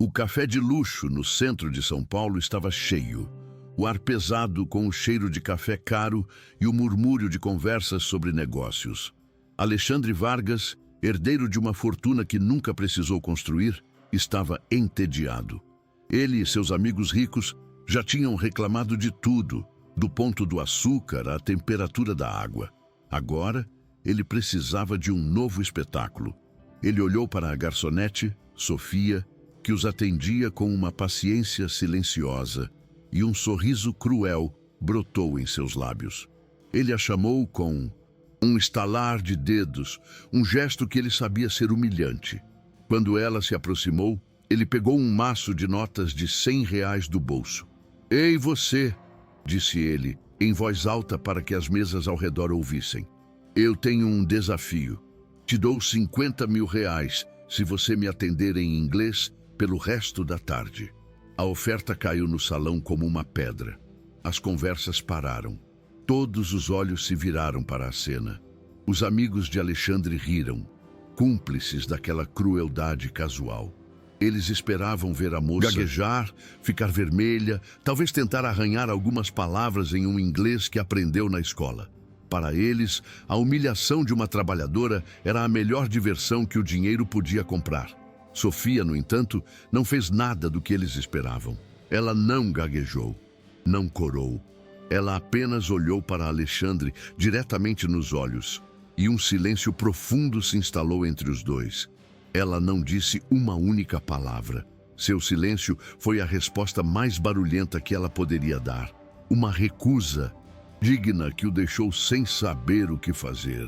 O café de luxo no centro de São Paulo estava cheio. O ar pesado com o cheiro de café caro e o murmúrio de conversas sobre negócios. Alexandre Vargas, herdeiro de uma fortuna que nunca precisou construir, estava entediado. Ele e seus amigos ricos já tinham reclamado de tudo, do ponto do açúcar à temperatura da água. Agora, ele precisava de um novo espetáculo. Ele olhou para a garçonete, Sofia, que os atendia com uma paciência silenciosa, e um sorriso cruel brotou em seus lábios. Ele a chamou com um estalar de dedos, um gesto que ele sabia ser humilhante. Quando ela se aproximou, ele pegou um maço de notas de R$ 100 do bolso. "Ei, você!" disse ele, em voz alta para que as mesas ao redor ouvissem. "Eu tenho um desafio. Te dou R$ 50.000 se você me atender em inglês pelo resto da tarde." A oferta caiu no salão como uma pedra. As conversas pararam. Todos os olhos se viraram para a cena. Os amigos de Alexandre riram, cúmplices daquela crueldade casual. Eles esperavam ver a moça gaguejar, ficar vermelha, talvez tentar arranhar algumas palavras em um inglês que aprendeu na escola. Para eles, a humilhação de uma trabalhadora era a melhor diversão que o dinheiro podia comprar. Sofia, no entanto, não fez nada do que eles esperavam. Ela não gaguejou, não corou. Ela apenas olhou para Alexandre diretamente nos olhos, e um silêncio profundo se instalou entre os dois. Ela não disse uma única palavra. Seu silêncio foi a resposta mais barulhenta que ela poderia dar. Uma recusa digna que o deixou sem saber o que fazer.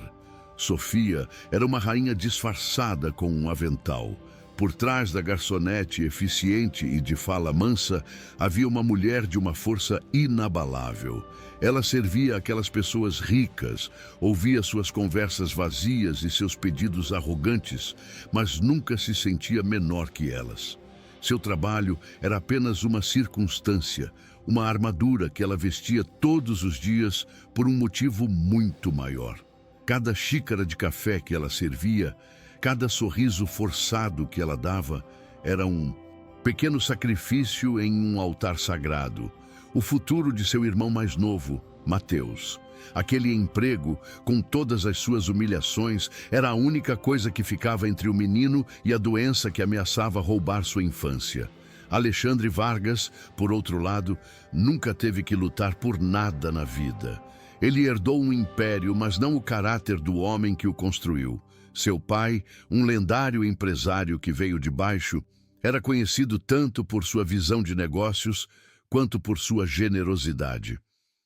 Sofia era uma rainha disfarçada com um avental. Por trás da garçonete eficiente e de fala mansa, havia uma mulher de uma força inabalável. Ela servia aquelas pessoas ricas, ouvia suas conversas vazias e seus pedidos arrogantes, mas nunca se sentia menor que elas. Seu trabalho era apenas uma circunstância, uma armadura que ela vestia todos os dias por um motivo muito maior. Cada xícara de café que ela servia, cada sorriso forçado que ela dava, era um pequeno sacrifício em um altar sagrado. O futuro de seu irmão mais novo, Mateus. Aquele emprego, com todas as suas humilhações, era a única coisa que ficava entre o menino e a doença que ameaçava roubar sua infância. Alexandre Vargas, por outro lado, nunca teve que lutar por nada na vida. Ele herdou um império, mas não o caráter do homem que o construiu. Seu pai, um lendário empresário que veio de baixo, era conhecido tanto por sua visão de negócios quanto por sua generosidade.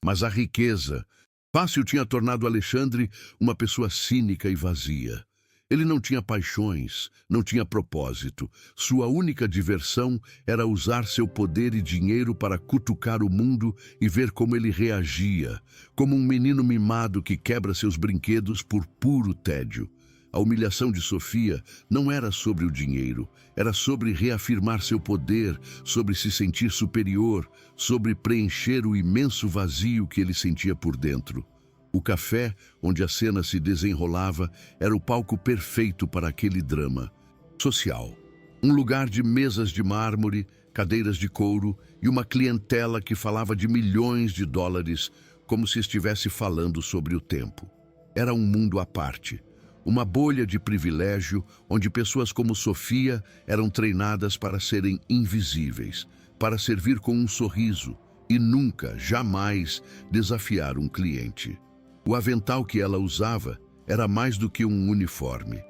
Mas a riqueza fácil tinha tornado Alexandre uma pessoa cínica e vazia. Ele não tinha paixões, não tinha propósito. Sua única diversão era usar seu poder e dinheiro para cutucar o mundo e ver como ele reagia, como um menino mimado que quebra seus brinquedos por puro tédio. A humilhação de Sofia não era sobre o dinheiro, era sobre reafirmar seu poder, sobre se sentir superior, sobre preencher o imenso vazio que ele sentia por dentro. O café, onde a cena se desenrolava, era o palco perfeito para aquele drama social. Um lugar de mesas de mármore, cadeiras de couro e uma clientela que falava de milhões de dólares, como se estivesse falando sobre o tempo. Era um mundo à parte. Uma bolha de privilégio onde pessoas como Sofia eram treinadas para serem invisíveis, para servir com um sorriso e nunca, jamais, desafiar um cliente. O avental que ela usava era mais do que um uniforme.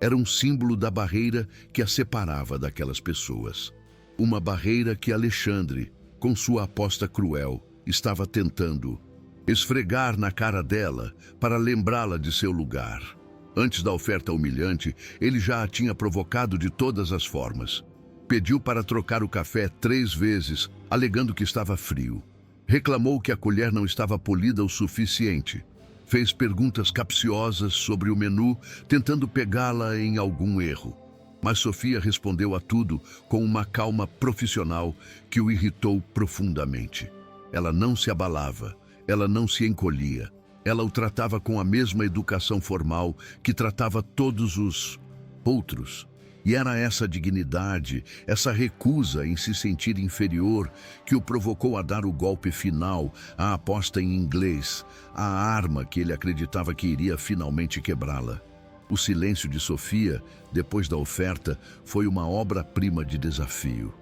Era um símbolo da barreira que a separava daquelas pessoas. Uma barreira que Alexandre, com sua aposta cruel, estava tentando esfregar na cara dela para lembrá-la de seu lugar. Antes da oferta humilhante, ele já a tinha provocado de todas as formas. Pediu para trocar o café 3 vezes, alegando que estava frio. Reclamou que a colher não estava polida o suficiente. Fez perguntas capciosas sobre o menu, tentando pegá-la em algum erro. Mas Sofia respondeu a tudo com uma calma profissional que o irritou profundamente. Ela não se abalava, ela não se encolhia. Ela o tratava com a mesma educação formal que tratava todos os outros. E era essa dignidade, essa recusa em se sentir inferior, que o provocou a dar o golpe final, a aposta em inglês, a arma que ele acreditava que iria finalmente quebrá-la. O silêncio de Sofia, depois da oferta, foi uma obra-prima de desafio.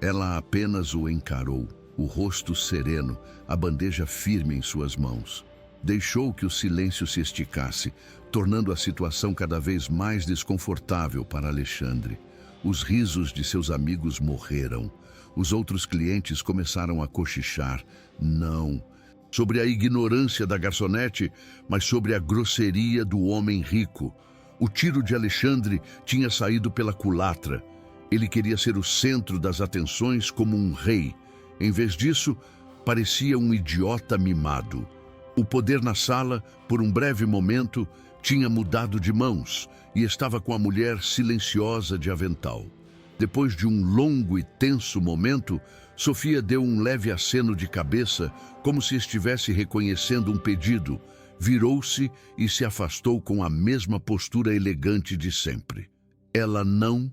Ela apenas o encarou, o rosto sereno, a bandeja firme em suas mãos. Deixou que o silêncio se esticasse, tornando a situação cada vez mais desconfortável para Alexandre. Os risos de seus amigos morreram. Os outros clientes começaram a cochichar. Não sobre a ignorância da garçonete, mas sobre a grosseria do homem rico. O tiro de Alexandre tinha saído pela culatra. Ele queria ser o centro das atenções como um rei. Em vez disso, parecia um idiota mimado. O poder na sala, por um breve momento, tinha mudado de mãos e estava com a mulher silenciosa de avental. Depois de um longo e tenso momento, Sofia deu um leve aceno de cabeça, como se estivesse reconhecendo um pedido, virou-se e se afastou com a mesma postura elegante de sempre. Ela não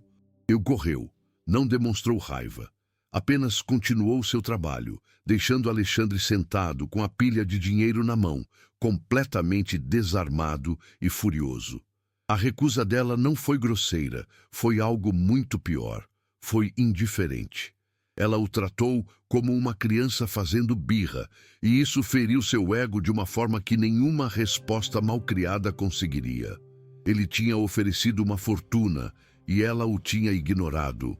correu, não demonstrou raiva. Apenas continuou seu trabalho, deixando Alexandre sentado com a pilha de dinheiro na mão, completamente desarmado e furioso. A recusa dela não foi grosseira, foi algo muito pior. Foi indiferente. Ela o tratou como uma criança fazendo birra, e isso feriu seu ego de uma forma que nenhuma resposta malcriada conseguiria. Ele tinha oferecido uma fortuna, e ela o tinha ignorado.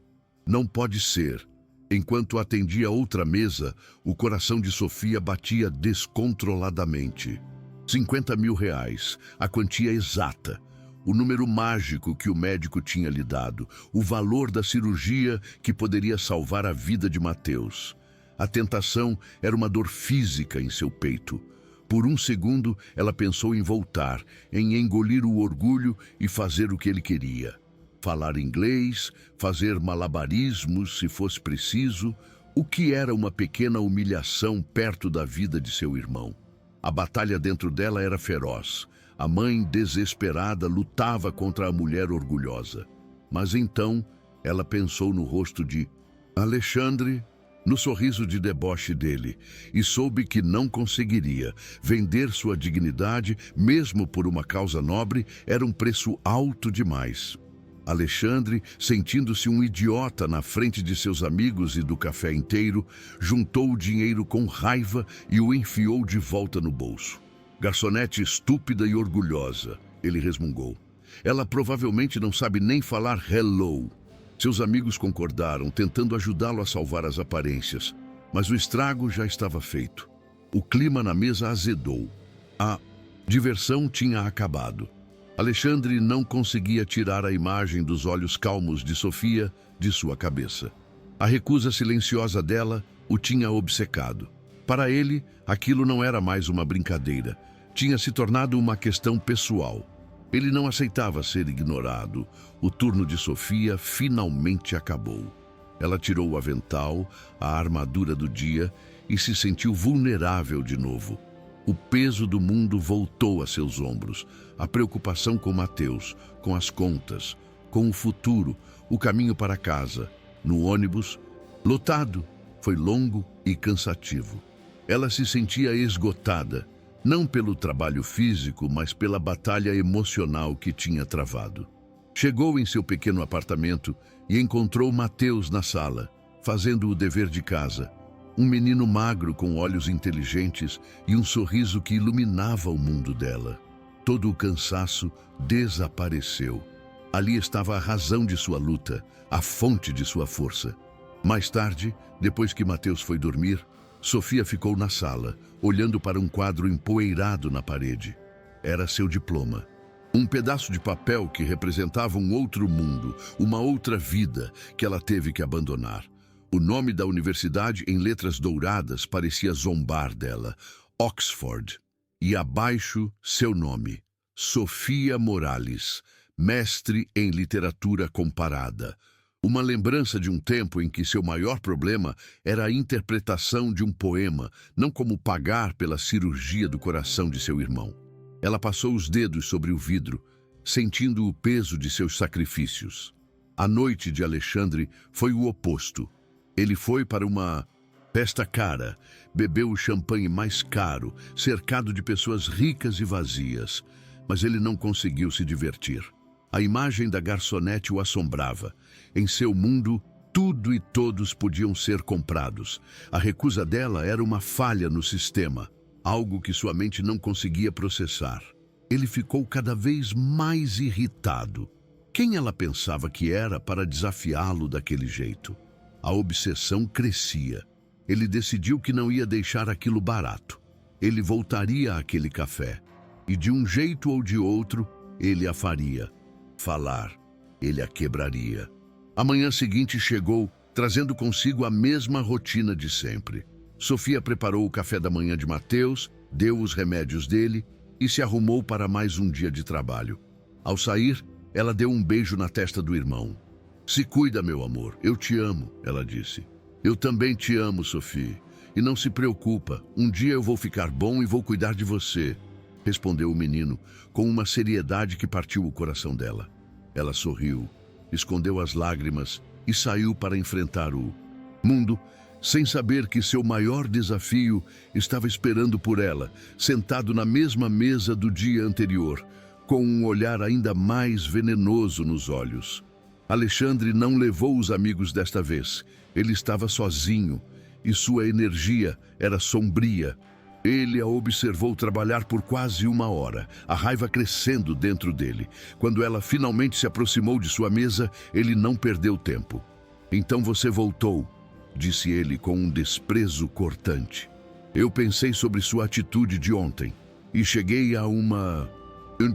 Não pode ser. Enquanto atendia outra mesa, o coração de Sofia batia descontroladamente. 50 mil reais, a quantia exata, o número mágico que o médico tinha lhe dado, o valor da cirurgia que poderia salvar a vida de Mateus. A tentação era uma dor física em seu peito. Por um segundo, ela pensou em voltar, em engolir o orgulho e fazer o que ele queria. Falar inglês, fazer malabarismos se fosse preciso, o que era uma pequena humilhação perto da vida de seu irmão. A batalha dentro dela era feroz. A mãe, desesperada, lutava contra a mulher orgulhosa. Mas então, ela pensou no rosto de Alexandre, no sorriso de deboche dele, e soube que não conseguiria. Vender sua dignidade, mesmo por uma causa nobre, era um preço alto demais. Alexandre, sentindo-se um idiota na frente de seus amigos e do café inteiro, juntou o dinheiro com raiva e o enfiou de volta no bolso. Garçonete estúpida e orgulhosa, ele resmungou. Ela provavelmente não sabe nem falar hello. Seus amigos concordaram, tentando ajudá-lo a salvar as aparências, mas o estrago já estava feito. O clima na mesa azedou. A diversão tinha acabado. Alexandre não conseguia tirar a imagem dos olhos calmos de Sofia de sua cabeça. A recusa silenciosa dela o tinha obcecado. Para ele, aquilo não era mais uma brincadeira. Tinha se tornado uma questão pessoal. Ele não aceitava ser ignorado. O turno de Sofia finalmente acabou. Ela tirou o avental, a armadura do dia, e se sentiu vulnerável de novo. O peso do mundo voltou a seus ombros. A preocupação com Mateus, com as contas, com o futuro, o caminho para casa. No ônibus, lotado, foi longo e cansativo. Ela se sentia esgotada, não pelo trabalho físico, mas pela batalha emocional que tinha travado. Chegou em seu pequeno apartamento e encontrou Mateus na sala, fazendo o dever de casa. Um menino magro com olhos inteligentes e um sorriso que iluminava o mundo dela. Todo o cansaço desapareceu. Ali estava a razão de sua luta, a fonte de sua força. Mais tarde, depois que Mateus foi dormir, Sofia ficou na sala, olhando para um quadro empoeirado na parede. Era seu diploma. Um pedaço de papel que representava um outro mundo, uma outra vida que ela teve que abandonar. O nome da universidade, em letras douradas, parecia zombar dela. Oxford. E abaixo, seu nome. Sofia Morales, mestre em literatura comparada. Uma lembrança de um tempo em que seu maior problema era a interpretação de um poema, não como pagar pela cirurgia do coração de seu irmão. Ela passou os dedos sobre o vidro, sentindo o peso de seus sacrifícios. A noite de Alexandre foi o oposto. Ele foi para uma festa cara, bebeu o champanhe mais caro, cercado de pessoas ricas e vazias, mas ele não conseguiu se divertir. A imagem da garçonete o assombrava. Em seu mundo, tudo e todos podiam ser comprados. A recusa dela era uma falha no sistema, algo que sua mente não conseguia processar. Ele ficou cada vez mais irritado. Quem ela pensava que era para desafiá-lo daquele jeito? A obsessão crescia. Ele decidiu que não ia deixar aquilo barato. Ele voltaria àquele café. E de um jeito ou de outro, ele a faria falar. Ele a quebraria. A manhã seguinte chegou, trazendo consigo a mesma rotina de sempre. Sofia preparou o café da manhã de Mateus, deu os remédios dele e se arrumou para mais um dia de trabalho. Ao sair, ela deu um beijo na testa do irmão. "Se cuida, meu amor, eu te amo", ela disse. "Eu também te amo, Sofia. E não se preocupa, um dia eu vou ficar bom e vou cuidar de você", respondeu o menino, com uma seriedade que partiu o coração dela. Ela sorriu, escondeu as lágrimas e saiu para enfrentar o mundo, sem saber que seu maior desafio estava esperando por ela, sentado na mesma mesa do dia anterior, com um olhar ainda mais venenoso nos olhos. Alexandre não levou os amigos desta vez. Ele estava sozinho e sua energia era sombria. Ele a observou trabalhar por quase uma hora, a raiva crescendo dentro dele. Quando ela finalmente se aproximou de sua mesa, ele não perdeu tempo. "Então você voltou", disse ele com um desprezo cortante. "Eu pensei sobre sua atitude de ontem e cheguei a uma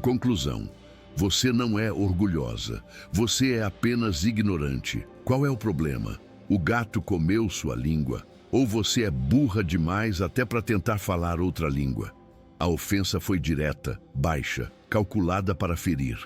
conclusão. Você não é orgulhosa, você é apenas ignorante. Qual é o problema? O gato comeu sua língua? Ou você é burra demais até para tentar falar outra língua?" A ofensa foi direta, baixa, calculada para ferir.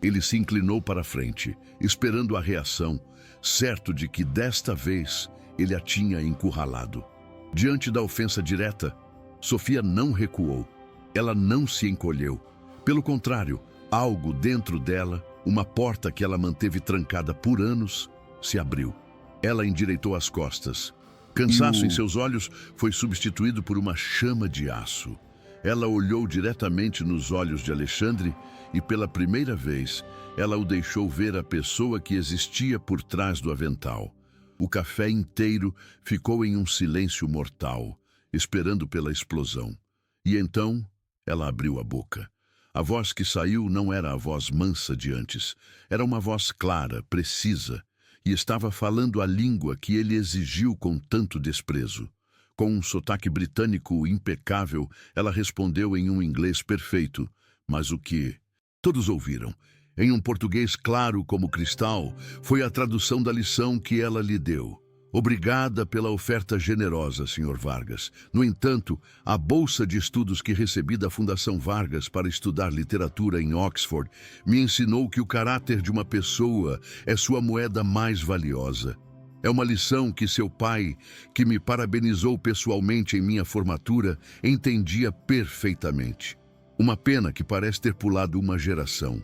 Ele se inclinou para a frente, esperando a reação, certo de que desta vez ele a tinha encurralado. Diante da ofensa direta, Sofia não recuou. Ela não se encolheu. Pelo contrário, algo dentro dela, uma porta que ela manteve trancada por anos, se abriu. Ela endireitou as costas. Cansaço em seus olhos foi substituído por uma chama de aço. Ela olhou diretamente nos olhos de Alexandre e, pela primeira vez, ela o deixou ver a pessoa que existia por trás do avental. O café inteiro ficou em um silêncio mortal, esperando pela explosão. E então, ela abriu a boca. A voz que saiu não era a voz mansa de antes. Era uma voz clara, precisa, e estava falando a língua que ele exigiu com tanto desprezo. Com um sotaque britânico impecável, ela respondeu em um inglês perfeito, mas o que todos ouviram, em um português claro como cristal, foi a tradução da lição que ela lhe deu. "Obrigada pela oferta generosa, Sr. Vargas. No entanto, a bolsa de estudos que recebi da Fundação Vargas para estudar literatura em Oxford me ensinou que o caráter de uma pessoa é sua moeda mais valiosa. É uma lição que seu pai, que me parabenizou pessoalmente em minha formatura, entendia perfeitamente. Uma pena que parece ter pulado uma geração."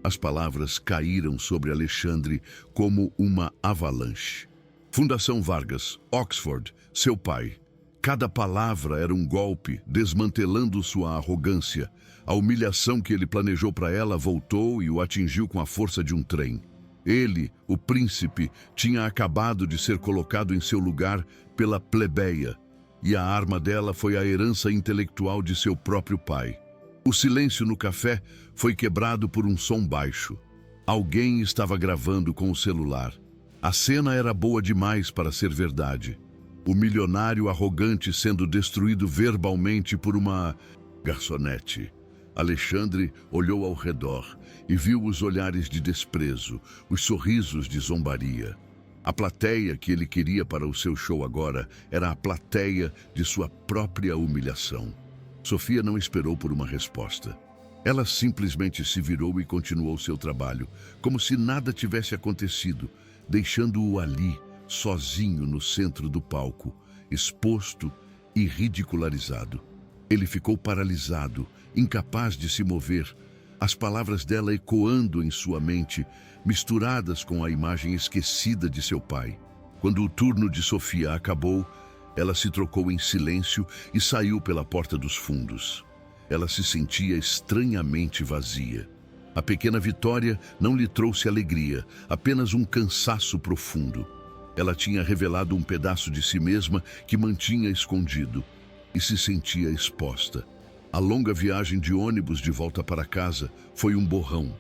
As palavras caíram sobre Alexandre como uma avalanche. Fundação Vargas, Oxford, seu pai. Cada palavra era um golpe, desmantelando sua arrogância. A humilhação que ele planejou para ela voltou e o atingiu com a força de um trem. Ele, o príncipe, tinha acabado de ser colocado em seu lugar pela plebeia, e a arma dela foi a herança intelectual de seu próprio pai. O silêncio no café foi quebrado por um som baixo. Alguém estava gravando com o celular. A cena era boa demais para ser verdade. O milionário arrogante sendo destruído verbalmente por uma garçonete. Alexandre olhou ao redor e viu os olhares de desprezo, os sorrisos de zombaria. A plateia que ele queria para o seu show agora era a plateia de sua própria humilhação. Sofia não esperou por uma resposta. Ela simplesmente se virou e continuou seu trabalho, como se nada tivesse acontecido, deixando-o ali, sozinho no centro do palco, exposto e ridicularizado. Ele ficou paralisado, incapaz de se mover. as palavras dela ecoando em sua mente, misturadas com a imagem esquecida de seu pai. Quando o turno de Sofia acabou, ela se trocou em silêncio e saiu pela porta dos fundos. Ela se sentia estranhamente vazia. A pequena vitória não lhe trouxe alegria, apenas um cansaço profundo. Ela tinha revelado um pedaço de si mesma que mantinha escondido e se sentia exposta. A longa viagem de ônibus de volta para casa foi um borrão.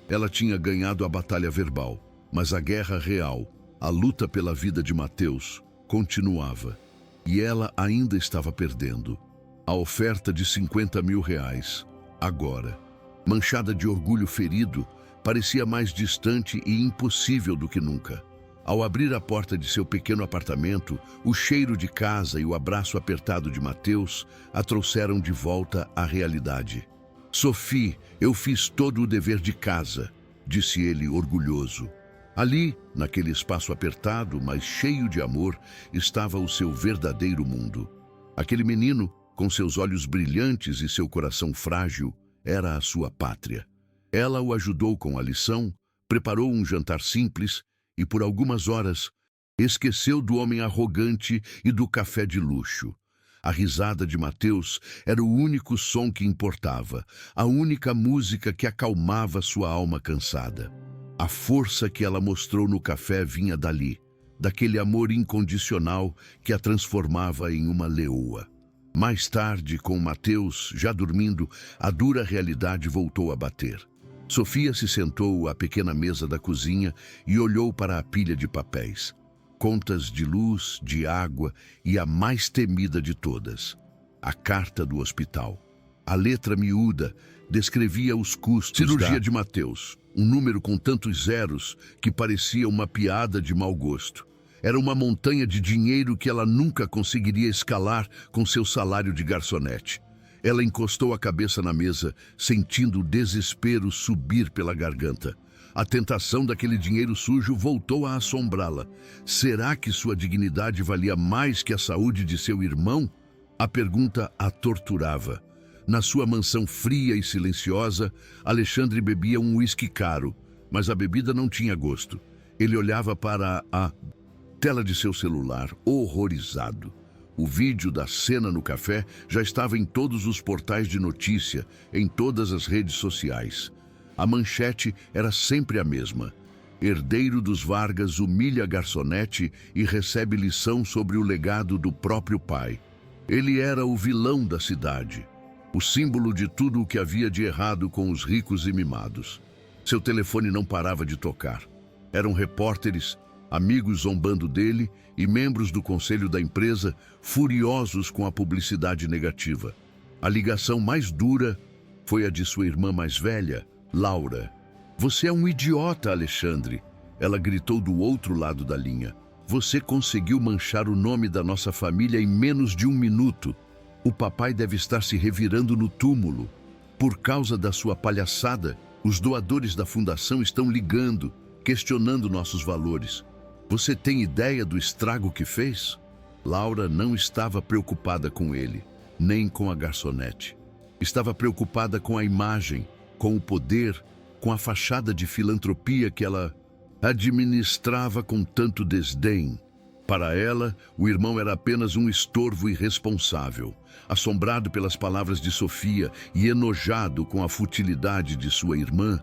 Ela tinha ganhado a batalha verbal, mas a guerra real, a luta pela vida de Mateus, continuava. E ela ainda estava perdendo. A oferta de R$ 50.000, agora, manchada de orgulho ferido, parecia mais distante e impossível do que nunca. Ao abrir a porta de seu pequeno apartamento, o cheiro de casa e o abraço apertado de Mateus a trouxeram de volta à realidade. Sophie, eu fiz todo o dever de casa, disse ele orgulhoso. Ali, naquele espaço apertado, mas cheio de amor, estava o seu verdadeiro mundo. Aquele menino, com seus olhos brilhantes e seu coração frágil, era a sua pátria. Ela o ajudou com a lição, preparou um jantar simples e, por algumas horas, esqueceu do homem arrogante e do café de luxo. A risada de Mateus era o único som que importava, a única música que acalmava sua alma cansada. A força que ela mostrou no café vinha dali, daquele amor incondicional que a transformava em uma leoa. Mais tarde, com Mateus já dormindo, a dura realidade voltou a bater. Sofia se sentou à pequena mesa da cozinha e olhou para a pilha de papéis. Contas de luz, de água e a mais temida de todas, a carta do hospital. A letra miúda descrevia os custos cirurgia de Mateus, um número com tantos zeros que parecia uma piada de mau gosto. Era uma montanha de dinheiro que ela nunca conseguiria escalar com seu salário de garçonete. Ela encostou a cabeça na mesa, sentindo o desespero subir pela garganta. A tentação daquele dinheiro sujo voltou a assombrá-la. Será que sua dignidade valia mais que a saúde de seu irmão? A pergunta a torturava. Na sua mansão fria e silenciosa, Alexandre bebia um uísque caro, mas a bebida não tinha gosto. Ele olhava para a tela de seu celular, horrorizado. O vídeo da cena no café já estava em todos os portais de notícia, em todas as redes sociais. A manchete era sempre a mesma. Herdeiro dos Vargas humilha garçonete e recebe lição sobre o legado do próprio pai. Ele era o vilão da cidade, o símbolo de tudo o que havia de errado com os ricos e mimados. Seu telefone não parava de tocar. Eram repórteres, amigos zombando dele e membros do conselho da empresa furiosos com a publicidade negativa. A ligação mais dura foi a de sua irmã mais velha, Laura. Você é um idiota, Alexandre, ela gritou do outro lado da linha. Você conseguiu manchar o nome da nossa família em menos de 1 minuto. O papai deve estar se revirando no túmulo. Por causa da sua palhaçada, os doadores da fundação estão ligando, questionando nossos valores. Você tem ideia do estrago que fez? Laura não estava preocupada com ele, nem com a garçonete. Estava preocupada com a imagem, com o poder, com a fachada de filantropia que ela administrava com tanto desdém. Para ela, o irmão era apenas um estorvo irresponsável. Assombrado pelas palavras de Sofia e enojado com a futilidade de sua irmã,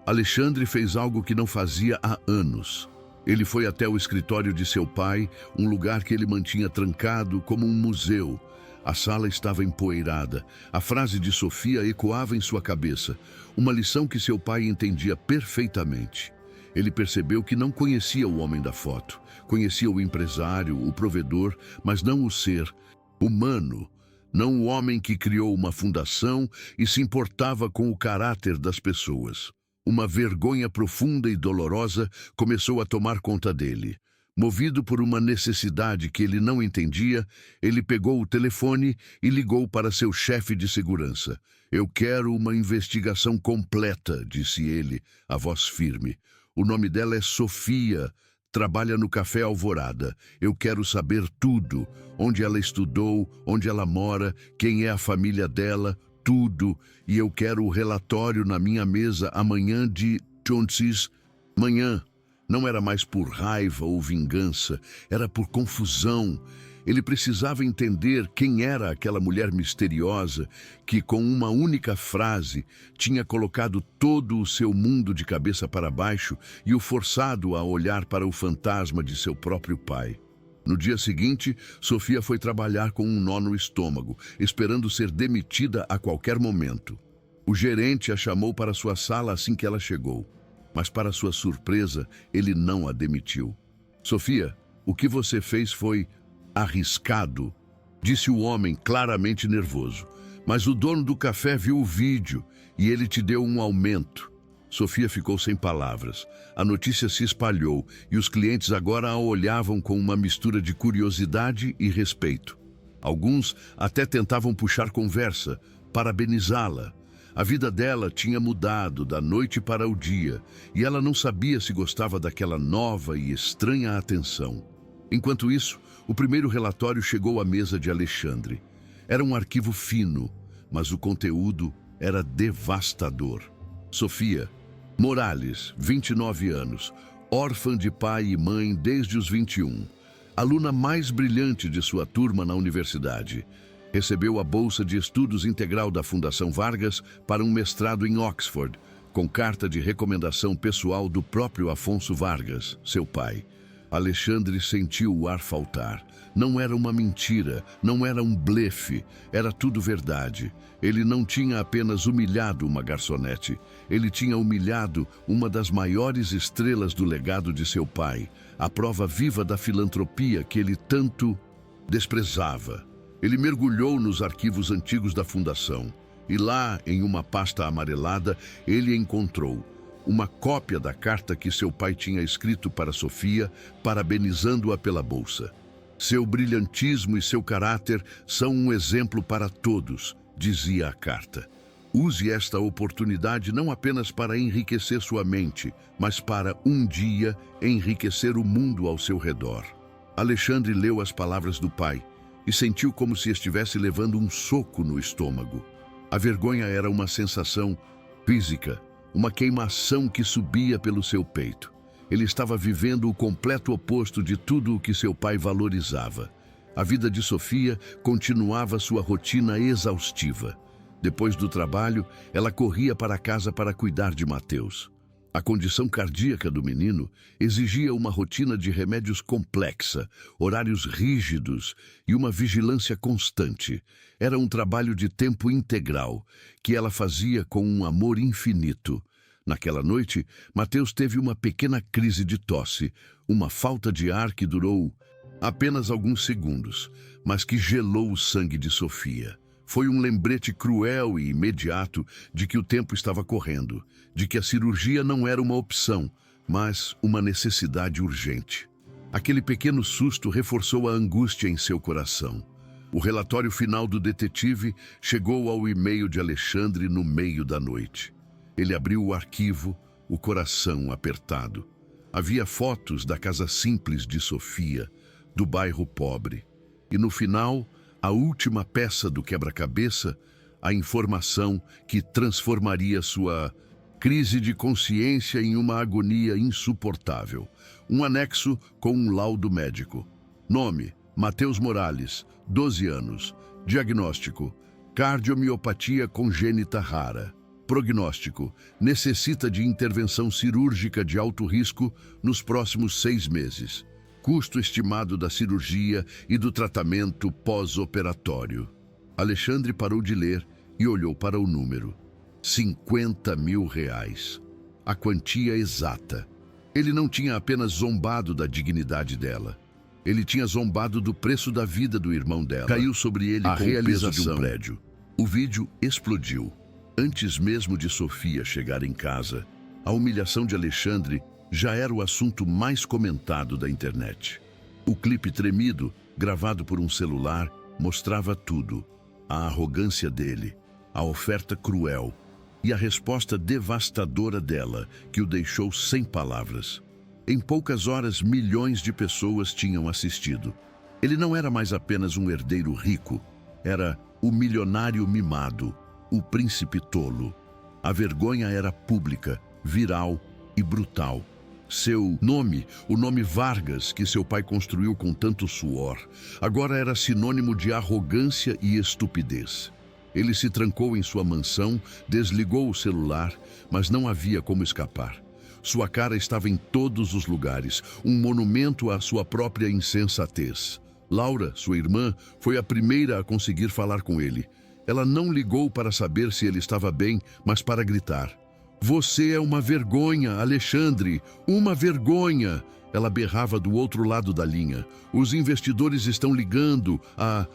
Alexandre fez algo que não fazia há anos. Ele foi até o escritório de seu pai, um lugar que ele mantinha trancado como um museu. A sala estava empoeirada. A frase de Sofia ecoava em sua cabeça, uma lição que seu pai entendia perfeitamente. Ele percebeu que não conhecia o homem da foto. Conhecia o empresário, o provedor, mas não o ser humano. Não o homem que criou uma fundação e se importava com o caráter das pessoas. Uma vergonha profunda e dolorosa começou a tomar conta dele. Movido por uma necessidade que ele não entendia, ele pegou o telefone e ligou para seu chefe de segurança. Eu quero uma investigação completa, disse ele, a voz firme. O nome dela é Sofia, trabalha no Café Alvorada. Eu quero saber tudo, onde ela estudou, onde ela mora, quem é a família dela, tudo e eu quero o relatório na minha mesa amanhã de Joneses. Manhã. Não era mais por raiva ou vingança, era por confusão. Ele precisava entender quem era aquela mulher misteriosa que, com uma única frase, tinha colocado todo o seu mundo de cabeça para baixo e o forçado a olhar para o fantasma de seu próprio pai. No dia seguinte, Sofia foi trabalhar com um nó no estômago, esperando ser demitida a qualquer momento. O gerente a chamou para sua sala assim que ela chegou. Mas, para sua surpresa, ele não a demitiu. Sofia, o que você fez foi arriscado, disse o homem, claramente nervoso. Mas o dono do café viu o vídeo e ele te deu um aumento. Sofia ficou sem palavras. A notícia se espalhou e os clientes agora a olhavam com uma mistura de curiosidade e respeito. Alguns até tentavam puxar conversa, parabenizá-la. A vida dela tinha mudado da noite para o dia e ela não sabia se gostava daquela nova e estranha atenção. Enquanto isso, o primeiro relatório chegou à mesa de Alexandre. Era um arquivo fino, mas o conteúdo era devastador. Sofia Morales, 29 anos, órfã de pai e mãe desde os 21, aluna mais brilhante de sua turma na universidade. Recebeu a bolsa de estudos integral da Fundação Vargas para um mestrado em Oxford, com carta de recomendação pessoal do próprio Afonso Vargas, seu pai. Alexandre sentiu o ar faltar. Não era uma mentira, não era um blefe, era tudo verdade. Ele não tinha apenas humilhado uma garçonete, ele tinha humilhado uma das maiores estrelas do legado de seu pai, a prova viva da filantropia que ele tanto desprezava. Ele mergulhou nos arquivos antigos da fundação e lá, em uma pasta amarelada, ele encontrou uma cópia da carta que seu pai tinha escrito para Sofia, parabenizando-a pela bolsa. Seu brilhantismo e seu caráter são um exemplo para todos, dizia a carta. Use esta oportunidade não apenas para enriquecer sua mente, mas para, um dia, enriquecer o mundo ao seu redor. Alexandre leu as palavras do pai e sentiu como se estivesse levando um soco no estômago. A vergonha era uma sensação física, uma queimação que subia pelo seu peito. Ele estava vivendo o completo oposto de tudo o que seu pai valorizava. A vida de Sofia continuava sua rotina exaustiva. Depois do trabalho, ela corria para casa para cuidar de Mateus. A condição cardíaca do menino exigia uma rotina de remédios complexa, horários rígidos e uma vigilância constante. Era um trabalho de tempo integral, que ela fazia com um amor infinito. Naquela noite, Mateus teve uma pequena crise de tosse, uma falta de ar que durou apenas alguns segundos, mas que gelou o sangue de Sofia. Foi um lembrete cruel e imediato de que o tempo estava correndo, de que a cirurgia não era uma opção, mas uma necessidade urgente. Aquele pequeno susto reforçou a angústia em seu coração. O relatório final do detetive chegou ao e-mail de Alexandre no meio da noite. Ele abriu o arquivo, o coração apertado. Havia fotos da casa simples de Sofia, do bairro pobre. E no final, a última peça do quebra-cabeça, a informação que transformaria sua crise de consciência em uma agonia insuportável. Um anexo com um laudo médico. Nome: Mateus Morales, 12 anos. Diagnóstico: cardiomiopatia congênita rara. Prognóstico: necessita de intervenção cirúrgica de alto risco nos próximos 6 meses. Custo estimado da cirurgia e do tratamento pós-operatório. Alexandre parou de ler e olhou para o número. R$50 mil. A quantia exata. Ele não tinha apenas zombado da dignidade dela. Ele tinha zombado do preço da vida do irmão dela. Caiu sobre ele a realização de um prédio. O vídeo explodiu. Antes mesmo de Sofia chegar em casa, a humilhação de Alexandre já era o assunto mais comentado da internet. O clipe tremido, gravado por um celular, mostrava tudo. A arrogância dele, a oferta cruel e a resposta devastadora dela, que o deixou sem palavras. Em poucas horas, milhões de pessoas tinham assistido. Ele não era mais apenas um herdeiro rico, era o milionário mimado, o príncipe tolo. A vergonha era pública, viral e brutal. Seu nome, o nome Vargas, que seu pai construiu com tanto suor, agora era sinônimo de arrogância e estupidez. Ele se trancou em sua mansão, desligou o celular, mas não havia como escapar. Sua cara estava em todos os lugares, um monumento à sua própria insensatez. Laura, sua irmã, foi a primeira a conseguir falar com ele. Ela não ligou para saber se ele estava bem, mas para gritar. "Você é uma vergonha, Alexandre! Uma vergonha!" Ela berrava do outro lado da linha. "Os investidores estão ligando, a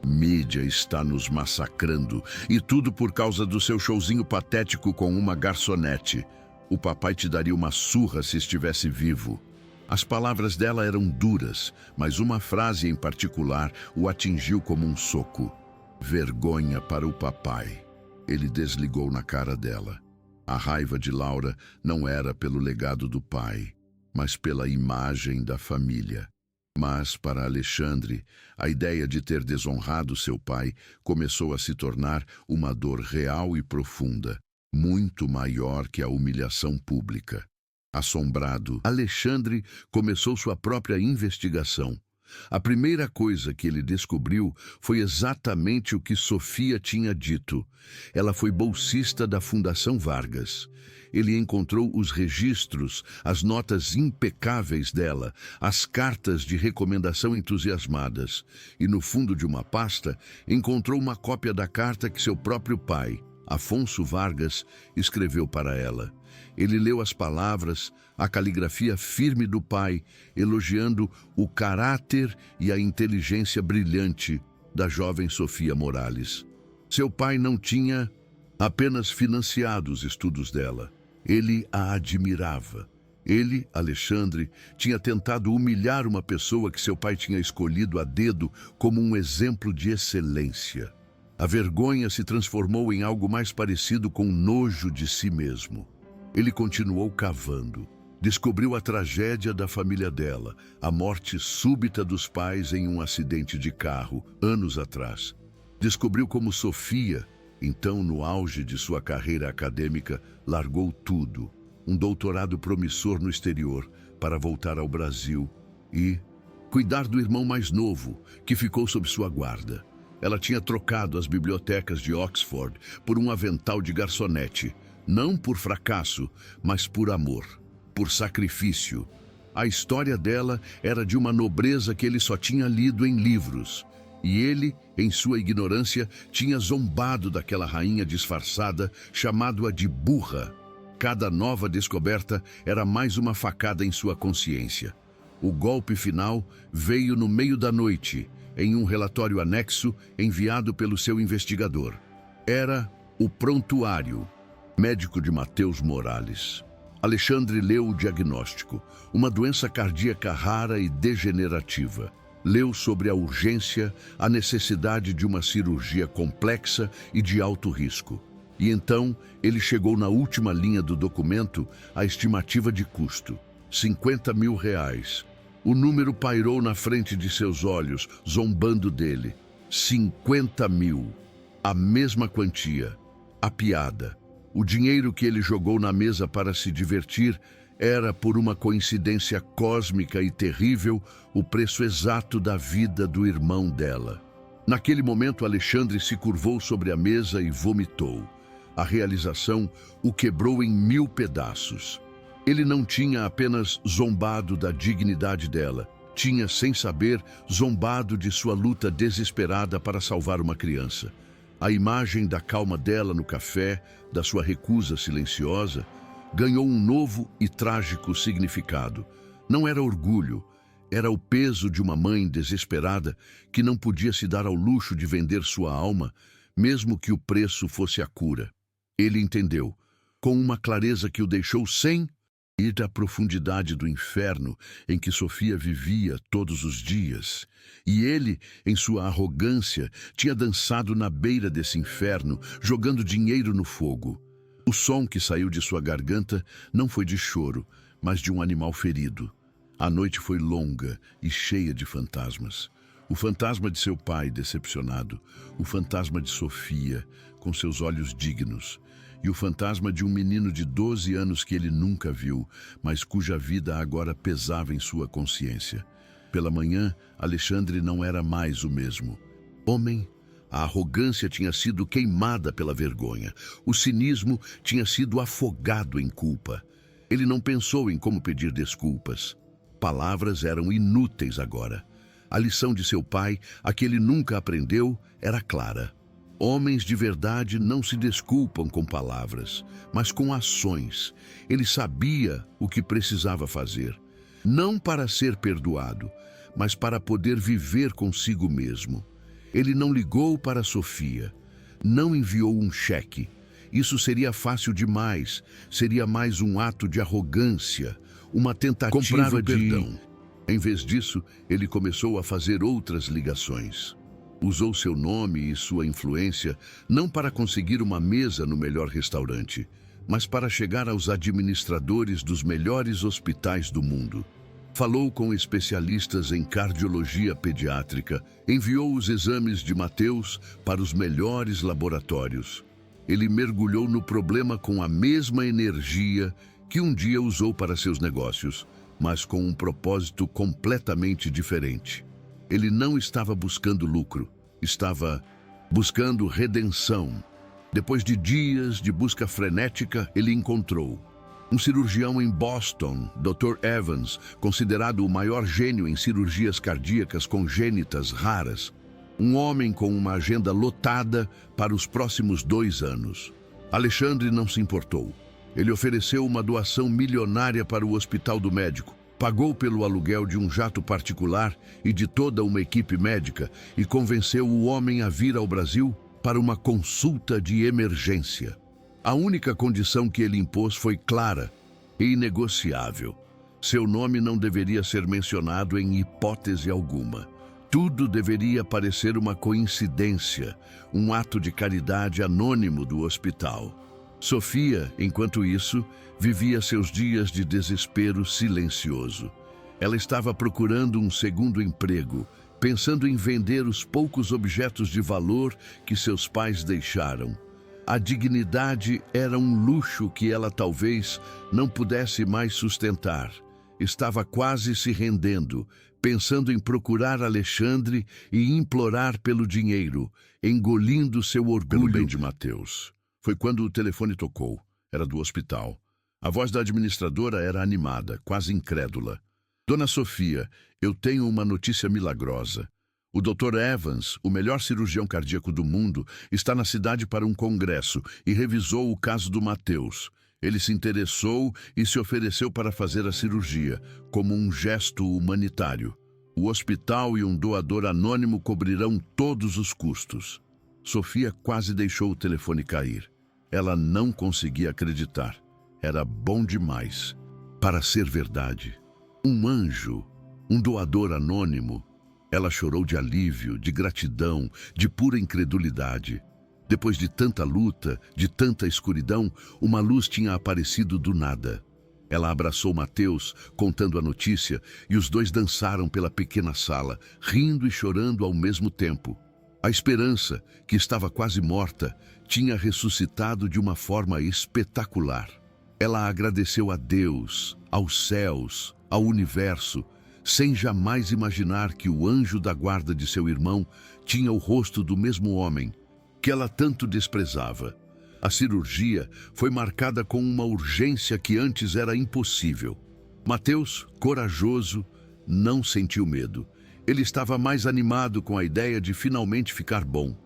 mídia está nos massacrando, e tudo por causa do seu showzinho patético com uma garçonete. O papai te daria uma surra se estivesse vivo." As palavras dela eram duras, mas uma frase em particular o atingiu como um soco. "Vergonha para o papai." Ele desligou na cara dela. A raiva de Laura não era pelo legado do pai, mas pela imagem da família. Mas, para Alexandre, a ideia de ter desonrado seu pai começou a se tornar uma dor real e profunda, muito maior que a humilhação pública. Assombrado, Alexandre começou sua própria investigação. A primeira coisa que ele descobriu foi exatamente o que Sofia tinha dito. Ela foi bolsista da Fundação Vargas. Ele encontrou os registros, as notas impecáveis dela, as cartas de recomendação entusiasmadas. E no fundo de uma pasta, encontrou uma cópia da carta que seu próprio pai, Afonso Vargas, escreveu para ela. Ele leu as palavras, a caligrafia firme do pai, elogiando o caráter e a inteligência brilhante da jovem Sofia Morales. Seu pai não tinha apenas financiado os estudos dela. Ele a admirava. Ele, Alexandre, tinha tentado humilhar uma pessoa que seu pai tinha escolhido a dedo como um exemplo de excelência. A vergonha se transformou em algo mais parecido com nojo de si mesmo. Ele continuou cavando. Descobriu a tragédia da família dela, a morte súbita dos pais em um acidente de carro, anos atrás. Descobriu como Sofia, então no auge de sua carreira acadêmica, largou tudo, um doutorado promissor no exterior, para voltar ao Brasil e cuidar do irmão mais novo, que ficou sob sua guarda. Ela tinha trocado as bibliotecas de Oxford por um avental de garçonete, não por fracasso, mas por amor, por sacrifício. A história dela era de uma nobreza que ele só tinha lido em livros. E ele, em sua ignorância, tinha zombado daquela rainha disfarçada, chamado-a de burra. Cada nova descoberta era mais uma facada em sua consciência. O golpe final veio no meio da noite, em um relatório anexo enviado pelo seu investigador. Era o prontuário médico de Mateus Morales. Alexandre leu o diagnóstico, uma doença cardíaca rara e degenerativa. Leu sobre a urgência, a necessidade de uma cirurgia complexa e de alto risco. E então ele chegou na última linha do documento, a estimativa de custo: R$50 mil. O número pairou na frente de seus olhos, zombando dele. 50 mil. A mesma quantia. A piada. O dinheiro que ele jogou na mesa para se divertir era, por uma coincidência cósmica e terrível, o preço exato da vida do irmão dela. Naquele momento, Alexandre se curvou sobre a mesa e vomitou. A realização o quebrou em 1000 pedaços. Ele não tinha apenas zombado da dignidade dela, tinha, sem saber, zombado de sua luta desesperada para salvar uma criança. A imagem da calma dela no café, da sua recusa silenciosa, ganhou um novo e trágico significado. Não era orgulho, era o peso de uma mãe desesperada que não podia se dar ao luxo de vender sua alma, mesmo que o preço fosse a cura. Ele entendeu, com uma clareza que o deixou sem ir à profundidade do inferno em que Sofia vivia todos os dias. E ele, em sua arrogância, tinha dançado na beira desse inferno, jogando dinheiro no fogo. O som que saiu de sua garganta não foi de choro, mas de um animal ferido. A noite foi longa e cheia de fantasmas. O fantasma de seu pai decepcionado, o fantasma de Sofia, com seus olhos dignos, e o fantasma de um menino de 12 anos que ele nunca viu, mas cuja vida agora pesava em sua consciência. Pela manhã, Alexandre não era mais o mesmo. Homem, a arrogância tinha sido queimada pela vergonha. O cinismo tinha sido afogado em culpa. Ele não pensou em como pedir desculpas. Palavras eram inúteis agora. A lição de seu pai, a que ele nunca aprendeu, era clara. Homens de verdade não se desculpam com palavras, mas com ações. Ele sabia o que precisava fazer, não para ser perdoado, mas para poder viver consigo mesmo. Ele não ligou para Sofia, não enviou um cheque. Isso seria fácil demais, seria mais um ato de arrogância, uma tentativa de perdão. Em vez disso, ele começou a fazer outras ligações. Usou seu nome e sua influência não para conseguir uma mesa no melhor restaurante, mas para chegar aos administradores dos melhores hospitais do mundo. Falou com especialistas em cardiologia pediátrica, enviou os exames de Mateus para os melhores laboratórios. Ele mergulhou no problema com a mesma energia que um dia usou para seus negócios, mas com um propósito completamente diferente. Ele não estava buscando lucro, estava buscando redenção. Depois de dias de busca frenética, ele encontrou um cirurgião em Boston, Dr. Evans, considerado o maior gênio em cirurgias cardíacas congênitas raras. Um homem com uma agenda lotada para os próximos 2 anos. Alexandre não se importou. Ele ofereceu uma doação milionária para o hospital do médico, pagou pelo aluguel de um jato particular e de toda uma equipe médica e convenceu o homem a vir ao Brasil para uma consulta de emergência. A única condição que ele impôs foi clara e inegociável. Seu nome não deveria ser mencionado em hipótese alguma. Tudo deveria parecer uma coincidência, um ato de caridade anônimo do hospital. Sofia, enquanto isso, vivia seus dias de desespero silencioso. Ela estava procurando um segundo emprego, pensando em vender os poucos objetos de valor que seus pais deixaram. A dignidade era um luxo que ela talvez não pudesse mais sustentar. Estava quase se rendendo, pensando em procurar Alexandre e implorar pelo dinheiro, engolindo seu orgulho. Pelo bem de Mateus. Foi quando o telefone tocou. Era do hospital. A voz da administradora era animada, quase incrédula. Dona Sofia, eu tenho uma notícia milagrosa. O Dr. Evans, o melhor cirurgião cardíaco do mundo, está na cidade para um congresso e revisou o caso do Mateus. Ele se interessou e se ofereceu para fazer a cirurgia, como um gesto humanitário. O hospital e um doador anônimo cobrirão todos os custos. Sofia quase deixou o telefone cair. Ela não conseguia acreditar. Era bom demais para ser verdade. Um anjo, um doador anônimo. Ela chorou de alívio, de gratidão, de pura incredulidade. Depois de tanta luta, de tanta escuridão, uma luz tinha aparecido do nada. Ela abraçou Mateus, contando a notícia, e os dois dançaram pela pequena sala, rindo e chorando ao mesmo tempo. A esperança, que estava quase morta, tinha ressuscitado de uma forma espetacular. Ela agradeceu a Deus, aos céus, ao universo, sem jamais imaginar que o anjo da guarda de seu irmão tinha o rosto do mesmo homem que ela tanto desprezava. A cirurgia foi marcada com uma urgência que antes era impossível. Mateus, corajoso, não sentiu medo. Ele estava mais animado com a ideia de finalmente ficar bom.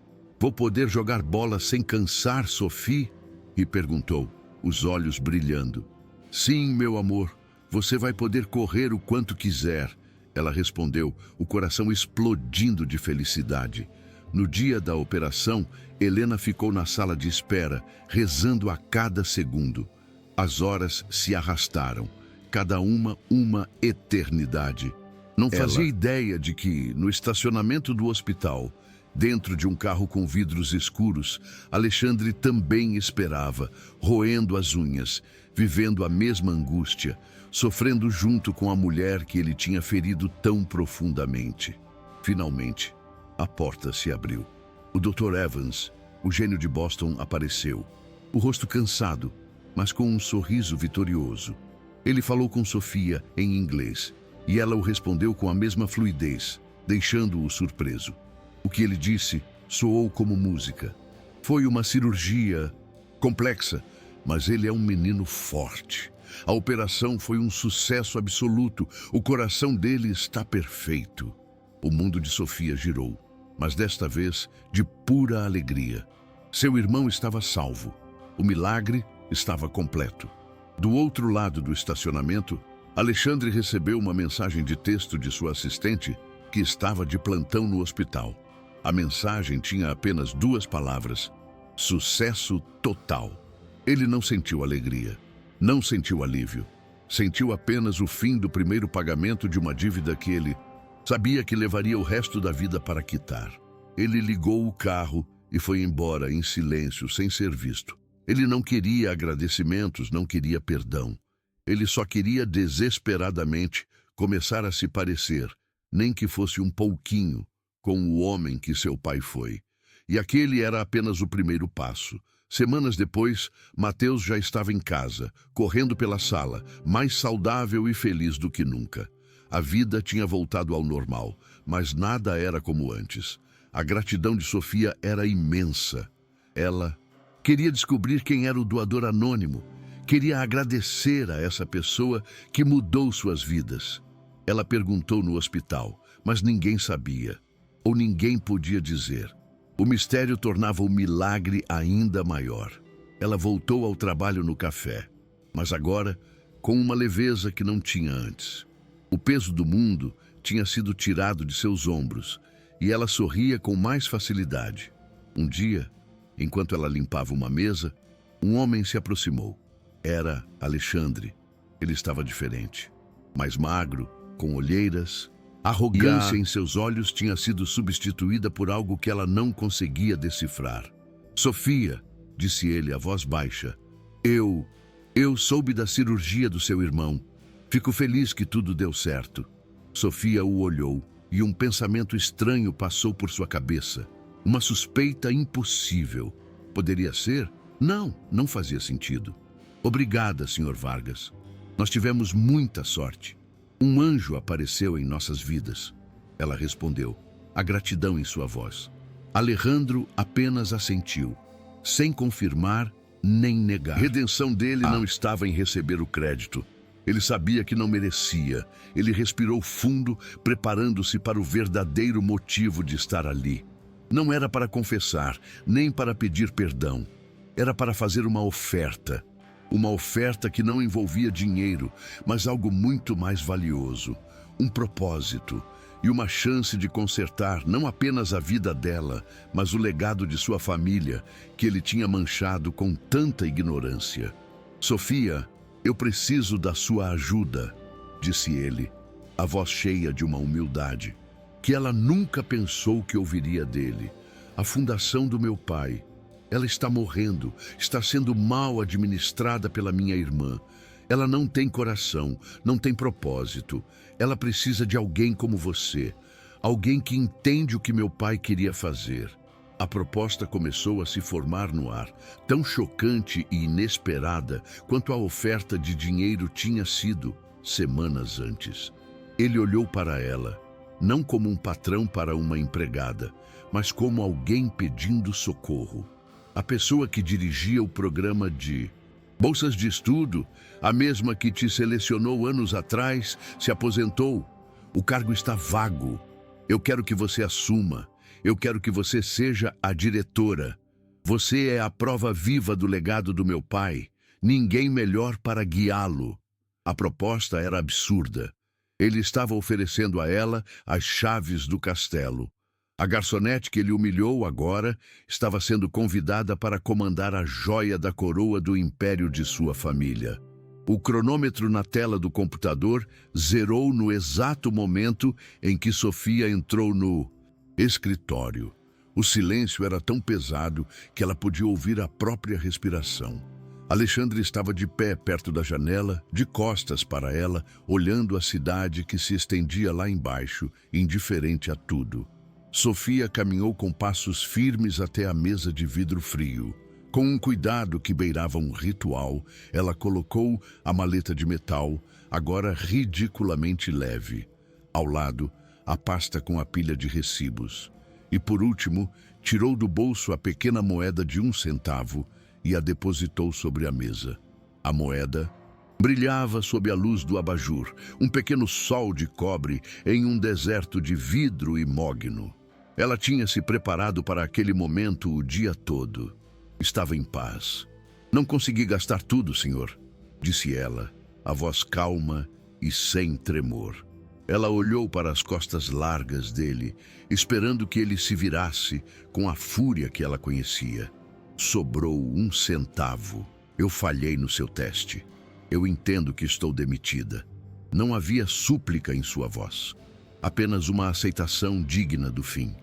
Vou poder jogar bola sem cansar, Sophie? E perguntou, os olhos brilhando. Sim, meu amor, você vai poder correr o quanto quiser. Ela respondeu, o coração explodindo de felicidade. No dia da operação, Helena ficou na sala de espera, rezando a cada segundo. As horas se arrastaram, cada uma eternidade. Não fazia ideia de que, no estacionamento do hospital, dentro de um carro com vidros escuros, Alexandre também esperava, roendo as unhas, vivendo a mesma angústia, sofrendo junto com a mulher que ele tinha ferido tão profundamente. Finalmente, a porta se abriu. O Dr. Evans, o gênio de Boston, apareceu. O rosto cansado, mas com um sorriso vitorioso. Ele falou com Sofia em inglês, e ela o respondeu com a mesma fluidez, deixando-o surpreso. O que ele disse soou como música. Foi uma cirurgia complexa, mas ele é um menino forte. A operação foi um sucesso absoluto. O coração dele está perfeito. O mundo de Sofia girou, mas desta vez de pura alegria. Seu irmão estava salvo. O milagre estava completo. Do outro lado do estacionamento, Alexandre recebeu uma mensagem de texto de sua assistente, que estava de plantão no hospital. A mensagem tinha apenas 2 palavras: sucesso total. Ele não sentiu alegria, não sentiu alívio. Sentiu apenas o fim do primeiro pagamento de uma dívida que ele sabia que levaria o resto da vida para quitar. Ele ligou o carro e foi embora em silêncio, sem ser visto. Ele não queria agradecimentos, não queria perdão. Ele só queria desesperadamente começar a se parecer, nem que fosse um pouquinho, com o homem que seu pai foi. E aquele era apenas o primeiro passo. Semanas depois, Mateus já estava em casa, correndo pela sala, mais saudável e feliz do que nunca. A vida tinha voltado ao normal, mas nada era como antes. A gratidão de Sofia era imensa. Ela queria descobrir quem era o doador anônimo. Queria agradecer a essa pessoa que mudou suas vidas. Ela perguntou no hospital, mas ninguém sabia, ou ninguém podia dizer. O mistério tornava o milagre ainda maior. Ela voltou ao trabalho no café, mas agora com uma leveza que não tinha antes. O peso do mundo tinha sido tirado de seus ombros e ela sorria com mais facilidade. Um dia, enquanto ela limpava uma mesa, um homem se aproximou. Era Alexandre. Ele estava diferente, mais magro, com olheiras. A arrogância em seus olhos tinha sido substituída por algo que ela não conseguia decifrar. Sofia, disse ele a voz baixa, eu soube da cirurgia do seu irmão. Fico feliz que tudo deu certo. Sofia o olhou e um pensamento estranho passou por sua cabeça. Uma suspeita impossível. Poderia ser? Não fazia sentido. Obrigada, Sr. Vargas. Nós tivemos muita sorte. Um anjo apareceu em nossas vidas. Ela respondeu, a gratidão em sua voz. Alejandro apenas assentiu, sem confirmar nem negar. A redenção dele não estava em receber o crédito. Ele sabia que não merecia. Ele respirou fundo, preparando-se para o verdadeiro motivo de estar ali. Não era para confessar, nem para pedir perdão. Era para fazer uma oferta. Uma oferta que não envolvia dinheiro, mas algo muito mais valioso. Um propósito e uma chance de consertar não apenas a vida dela, mas o legado de sua família, que ele tinha manchado com tanta ignorância. Sofia, eu preciso da sua ajuda, disse ele, a voz cheia de uma humildade, que ela nunca pensou que ouviria dele. A fundação do meu pai. Ela está morrendo, está sendo mal administrada pela minha irmã. Ela não tem coração, não tem propósito. Ela precisa de alguém como você, alguém que entende o que meu pai queria fazer. A proposta começou a se formar no ar, tão chocante e inesperada quanto a oferta de dinheiro tinha sido semanas antes. Ele olhou para ela, não como um patrão para uma empregada, mas como alguém pedindo socorro. A pessoa que dirigia o programa de bolsas de estudo, a mesma que te selecionou anos atrás, se aposentou. O cargo está vago. Eu quero que você assuma. Eu quero que você seja a diretora. Você é a prova viva do legado do meu pai. Ninguém melhor para guiá-lo. A proposta era absurda. Ele estava oferecendo a ela as chaves do castelo. A garçonete que ele humilhou agora estava sendo convidada para comandar a joia da coroa do império de sua família. O cronômetro na tela do computador zerou no exato momento em que Sofia entrou no escritório. O silêncio era tão pesado que ela podia ouvir a própria respiração. Alexandre estava de pé perto da janela, de costas para ela, olhando a cidade que se estendia lá embaixo, indiferente a tudo. Sofia caminhou com passos firmes até a mesa de vidro frio. Com um cuidado que beirava um ritual, ela colocou a maleta de metal, agora ridiculamente leve. Ao lado, a pasta com a pilha de recibos. E, por último, tirou do bolso a pequena moeda de 1 centavo e a depositou sobre a mesa. A moeda brilhava sob a luz do abajur, um pequeno sol de cobre em um deserto de vidro e mogno. Ela tinha se preparado para aquele momento o dia todo. Estava em paz. Não consegui gastar tudo, senhor, disse ela, a voz calma e sem tremor. Ela olhou para as costas largas dele, esperando que ele se virasse com a fúria que ela conhecia. Sobrou 1 centavo. Eu falhei no seu teste. Eu entendo que estou demitida. Não havia súplica em sua voz. Apenas uma aceitação digna do fim.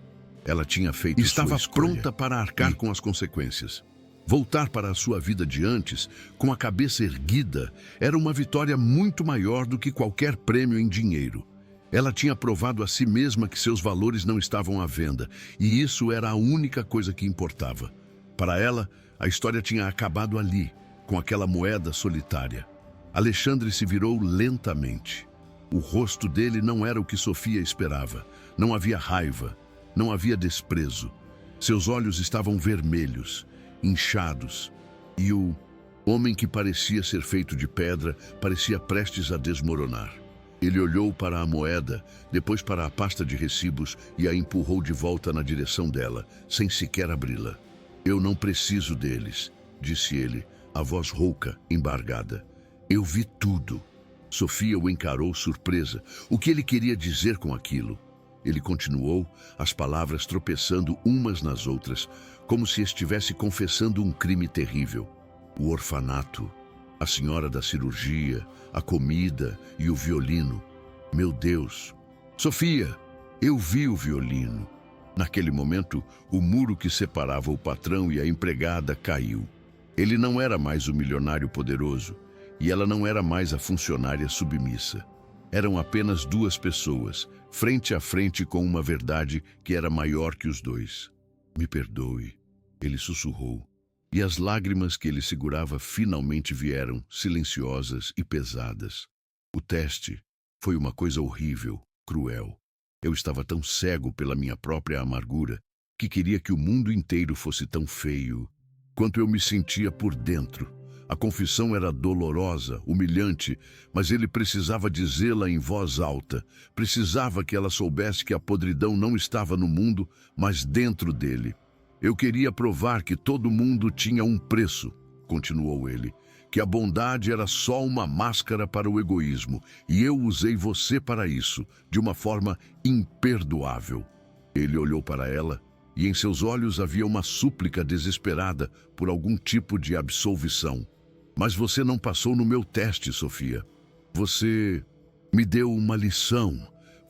Ela tinha feito Estava sua escolha. pronta para arcar Com as consequências. Voltar para a sua vida de antes, com a cabeça erguida, era uma vitória muito maior do que qualquer prêmio em dinheiro. Ela tinha provado a si mesma que seus valores não estavam à venda, e isso era a única coisa que importava. Para ela, a história tinha acabado ali, com aquela moeda solitária. Alexandre se virou lentamente. O rosto dele não era o que Sofia esperava. Não havia raiva, não havia desprezo. Seus olhos estavam vermelhos, inchados, e o homem que parecia ser feito de pedra parecia prestes a desmoronar. Ele olhou para a moeda, depois para a pasta de recibos e a empurrou de volta na direção dela, sem sequer abri-la. Eu não preciso deles, disse ele, a voz rouca, embargada. Eu vi tudo. Sofia o encarou surpresa. O que ele queria dizer com aquilo? Ele continuou, as palavras tropeçando umas nas outras, como se estivesse confessando um crime terrível. O orfanato, a senhora da cirurgia, a comida e o violino. Meu Deus! Sofia, eu vi o violino. Naquele momento, o muro que separava o patrão e a empregada caiu. Ele não era mais o milionário poderoso, e ela não era mais a funcionária submissa. Eram apenas duas pessoas, frente a frente com uma verdade que era maior que os dois. Me perdoe, ele sussurrou, e as lágrimas que ele segurava finalmente vieram, silenciosas e pesadas. O teste foi uma coisa horrível, cruel. Eu estava tão cego pela minha própria amargura que queria que o mundo inteiro fosse tão feio quanto eu me sentia por dentro. A confissão era dolorosa, humilhante, mas ele precisava dizê-la em voz alta. Precisava que ela soubesse que a podridão não estava no mundo, mas dentro dele. Eu queria provar que todo mundo tinha um preço, continuou ele, que a bondade era só uma máscara para o egoísmo, e eu usei você para isso, de uma forma imperdoável. Ele olhou para ela, e em seus olhos havia uma súplica desesperada por algum tipo de absolvição. Mas você não passou no meu teste, Sofia. Você me deu uma lição.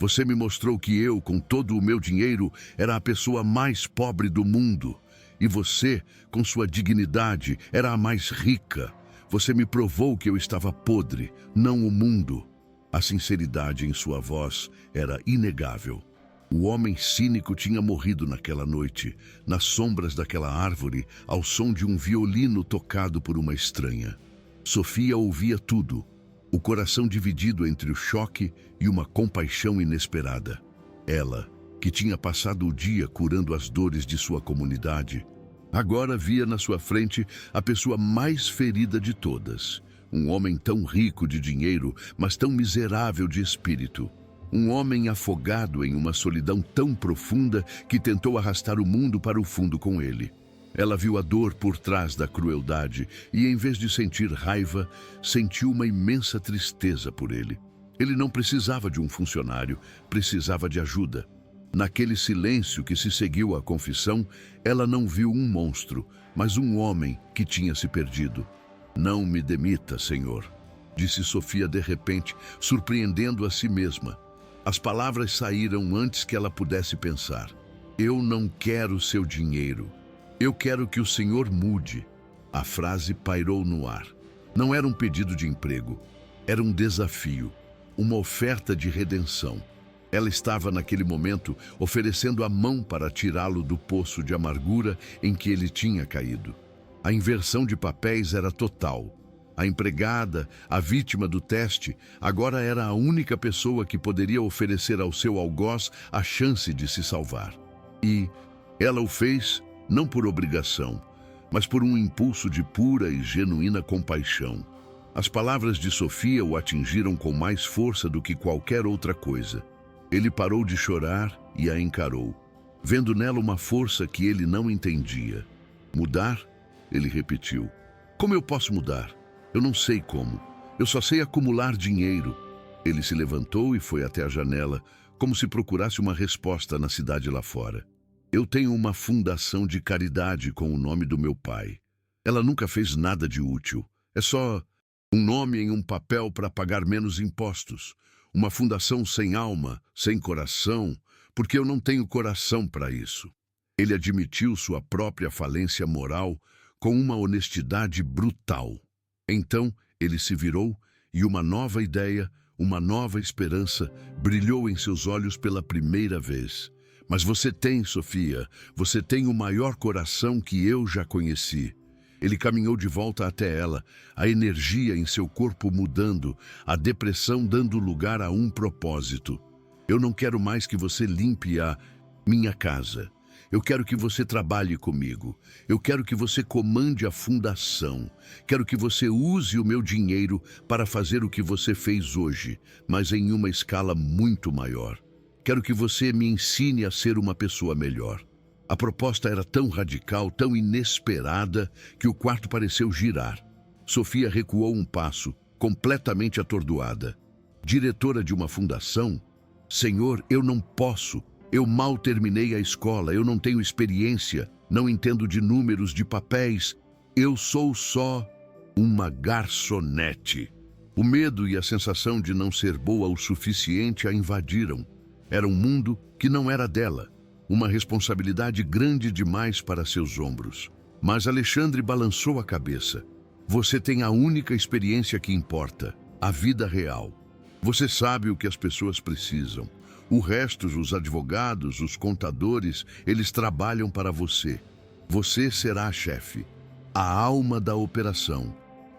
Você me mostrou que eu, com todo o meu dinheiro, era a pessoa mais pobre do mundo. E você, com sua dignidade, era a mais rica. Você me provou que eu estava podre, não o mundo. A sinceridade em sua voz era inegável. O homem cínico tinha morrido naquela noite, nas sombras daquela árvore, ao som de um violino tocado por uma estranha. Sofia ouvia tudo, o coração dividido entre o choque e uma compaixão inesperada. Ela, que tinha passado o dia curando as dores de sua comunidade, agora via na sua frente a pessoa mais ferida de todas. Um homem tão rico de dinheiro, mas tão miserável de espírito. Um homem afogado em uma solidão tão profunda que tentou arrastar o mundo para o fundo com ele. Ela viu a dor por trás da crueldade e, em vez de sentir raiva, sentiu uma imensa tristeza por ele. Ele não precisava de um funcionário, precisava de ajuda. Naquele silêncio que se seguiu à confissão, ela não viu um monstro, mas um homem que tinha se perdido. Não me demita, Senhor, disse Sofia de repente, surpreendendo a si mesma. As palavras saíram antes que ela pudesse pensar. Eu não quero seu dinheiro. Eu quero que o Senhor mude. A frase pairou no ar. Não era um pedido de emprego, era um desafio, uma oferta de redenção. Ela estava, naquele momento, oferecendo a mão para tirá-lo do poço de amargura em que ele tinha caído. A inversão de papéis era total. A empregada, a vítima do teste, agora era a única pessoa que poderia oferecer ao seu algoz a chance de se salvar. E ela o fez, não por obrigação, mas por um impulso de pura e genuína compaixão. As palavras de Sofia o atingiram com mais força do que qualquer outra coisa. Ele parou de chorar e a encarou, vendo nela uma força que ele não entendia. Mudar? Ele repetiu. Como eu posso mudar? Eu não sei como. Eu só sei acumular dinheiro. Ele se levantou e foi até a janela, como se procurasse uma resposta na cidade lá fora. Eu tenho uma fundação de caridade com o nome do meu pai. Ela nunca fez nada de útil. É só um nome em um papel para pagar menos impostos. Uma fundação sem alma, sem coração, porque eu não tenho coração para isso. Ele admitiu sua própria falência moral com uma honestidade brutal. Então, ele se virou e uma nova ideia, uma nova esperança brilhou em seus olhos pela primeira vez. Mas você tem, Sofia, você tem o maior coração que eu já conheci. Ele caminhou de volta até ela, a energia em seu corpo mudando, a depressão dando lugar a um propósito. Eu não quero mais que você limpe a minha casa. Eu quero que você trabalhe comigo. Eu quero que você comande a fundação. Quero que você use o meu dinheiro para fazer o que você fez hoje, mas em uma escala muito maior. Quero que você me ensine a ser uma pessoa melhor. A proposta era tão radical, tão inesperada, que o quarto pareceu girar. Sofia recuou um passo, completamente atordoada. Diretora de uma fundação? Senhor, eu não posso. Eu mal terminei a escola, eu não tenho experiência, não entendo de números, de papéis. Eu sou só uma garçonete. O medo e a sensação de não ser boa o suficiente a invadiram. Era um mundo que não era dela. Uma responsabilidade grande demais para seus ombros. Mas Alexandre balançou a cabeça. Você tem a única experiência que importa, a vida real. Você sabe o que as pessoas precisam. O resto, os advogados, os contadores, eles trabalham para você. Você será a chefe, a alma da operação.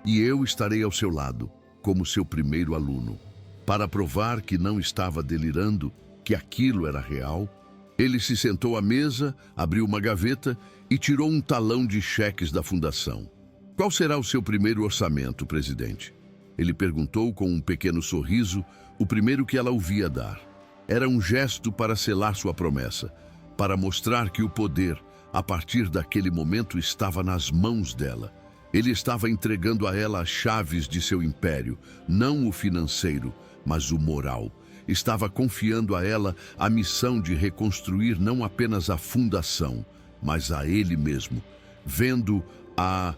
E eu estarei ao seu lado, como seu primeiro aluno. Para provar que não estava delirando, que aquilo era real, ele se sentou à mesa, abriu uma gaveta e tirou um talão de cheques da fundação. Qual será o seu primeiro orçamento, presidente? Ele perguntou com um pequeno sorriso, o primeiro que ela ouvia dar. Era um gesto para selar sua promessa, para mostrar que o poder, a partir daquele momento, estava nas mãos dela. Ele estava entregando a ela as chaves de seu império, não o financeiro, mas o moral. Estava confiando a ela a missão de reconstruir não apenas a fundação, mas a ele mesmo. Vendo a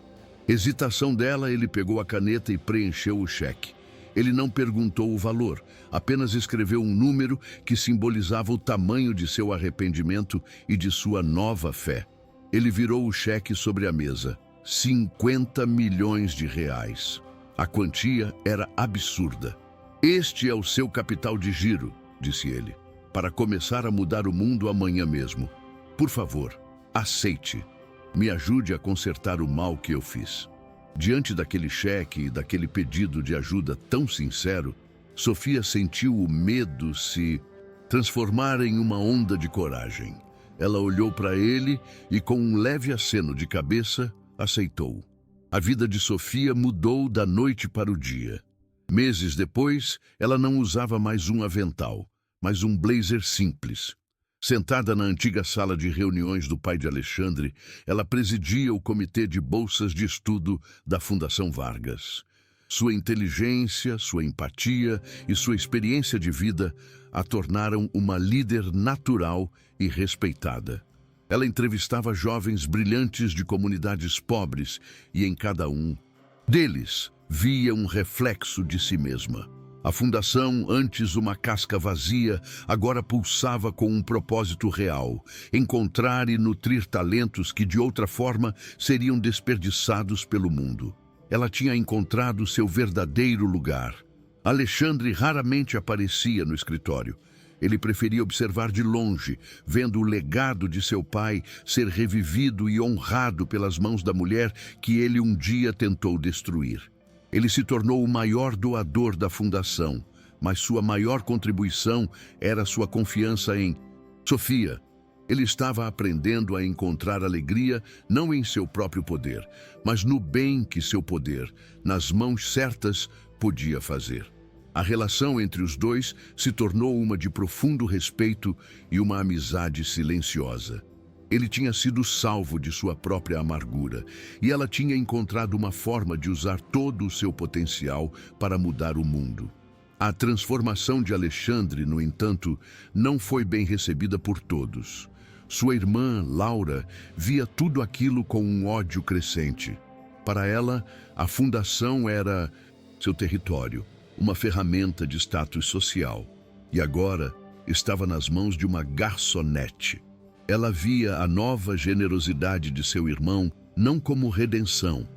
hesitação dela, ele pegou a caneta e preencheu o cheque. Ele não perguntou o valor, apenas escreveu um número que simbolizava o tamanho de seu arrependimento e de sua nova fé. Ele virou o cheque sobre a mesa. 50 milhões de reais. A quantia era absurda. Este é o seu capital de giro, disse ele, para começar a mudar o mundo amanhã mesmo. Por favor, aceite. Me ajude a consertar o mal que eu fiz. Diante daquele cheque e daquele pedido de ajuda tão sincero, Sofia sentiu o medo se transformar em uma onda de coragem. Ela olhou para ele e, com um leve aceno de cabeça, aceitou. A vida de Sofia mudou da noite para o dia. Meses depois, ela não usava mais um avental, mas um blazer simples. Sentada na antiga sala de reuniões do pai de Alexandre, ela presidia o comitê de bolsas de estudo da Fundação Vargas. Sua inteligência, sua empatia e sua experiência de vida a tornaram uma líder natural e respeitada. Ela entrevistava jovens brilhantes de comunidades pobres e em cada um deles via um reflexo de si mesma. A fundação, antes uma casca vazia, agora pulsava com um propósito real: encontrar e nutrir talentos que de outra forma seriam desperdiçados pelo mundo. Ela tinha encontrado seu verdadeiro lugar. Alexandre raramente aparecia no escritório. Ele preferia observar de longe, vendo o legado de seu pai ser revivido e honrado pelas mãos da mulher que ele um dia tentou destruir. Ele se tornou o maior doador da fundação, mas sua maior contribuição era sua confiança em Sofia. Ele estava aprendendo a encontrar alegria não em seu próprio poder, mas no bem que seu poder, nas mãos certas, podia fazer. A relação entre os dois se tornou uma de profundo respeito e uma amizade silenciosa. Ele tinha sido salvo de sua própria amargura e ela tinha encontrado uma forma de usar todo o seu potencial para mudar o mundo. A transformação de Alexandre, no entanto, não foi bem recebida por todos. Sua irmã, Laura, via tudo aquilo com um ódio crescente. Para ela, a fundação era seu território, uma ferramenta de status social. E agora estava nas mãos de uma garçonete. Ela via a nova generosidade de seu irmão não como redenção,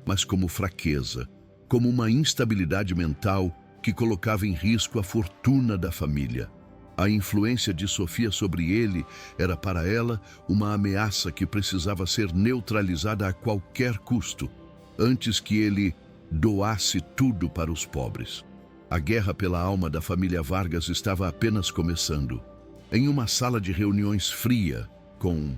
mas como fraqueza, como uma instabilidade mental que colocava em risco a fortuna da família. A influência de Sofia sobre ele era para ela uma ameaça que precisava ser neutralizada a qualquer custo, antes que ele doasse tudo para os pobres. A guerra pela alma da família Vargas estava apenas começando. Em uma sala de reuniões fria, com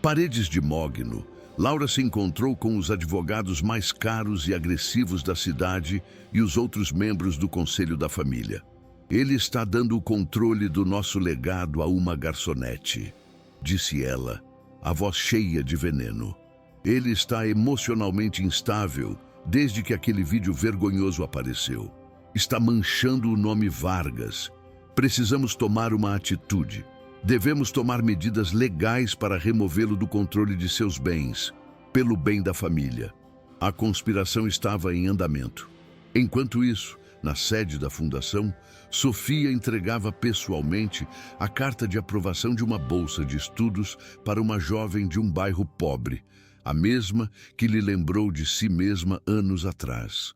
paredes de mogno, Laura se encontrou com os advogados mais caros e agressivos da cidade e os outros membros do conselho da família. Ele está dando o controle do nosso legado a uma garçonete, disse ela, a voz cheia de veneno. Ele está emocionalmente instável desde que aquele vídeo vergonhoso apareceu. Está manchando o nome Vargas. Precisamos tomar uma atitude. Devemos tomar medidas legais para removê-lo do controle de seus bens, pelo bem da família. A conspiração estava em andamento. Enquanto isso, na sede da fundação, Sofia entregava pessoalmente a carta de aprovação de uma bolsa de estudos para uma jovem de um bairro pobre, a mesma que lhe lembrou de si mesma anos atrás.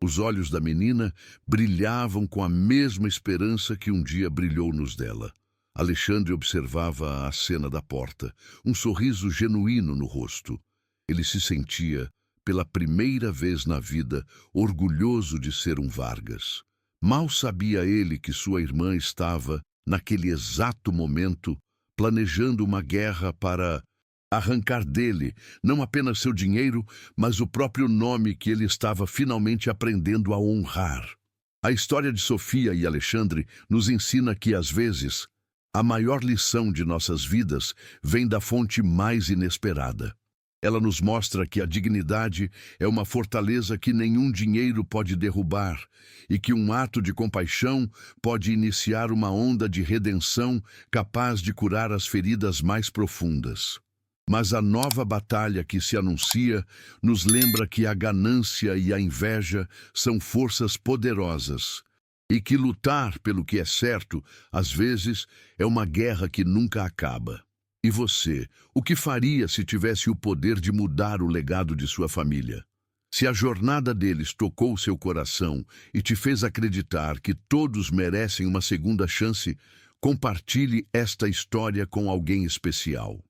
Os olhos da menina brilhavam com a mesma esperança que um dia brilhou nos dela. Alexandre observava a cena da porta, um sorriso genuíno no rosto. Ele se sentia, pela primeira vez na vida, orgulhoso de ser um Vargas. Mal sabia ele que sua irmã estava, naquele exato momento, planejando uma guerra para arrancar dele não apenas seu dinheiro, mas o próprio nome que ele estava finalmente aprendendo a honrar. A história de Sofia e Alexandre nos ensina que, às vezes, a maior lição de nossas vidas vem da fonte mais inesperada. Ela nos mostra que a dignidade é uma fortaleza que nenhum dinheiro pode derrubar e que um ato de compaixão pode iniciar uma onda de redenção capaz de curar as feridas mais profundas. Mas a nova batalha que se anuncia nos lembra que a ganância e a inveja são forças poderosas e que lutar pelo que é certo, às vezes, é uma guerra que nunca acaba. E você, o que faria se tivesse o poder de mudar o legado de sua família? Se a jornada deles tocou seu coração e te fez acreditar que todos merecem uma segunda chance, compartilhe esta história com alguém especial.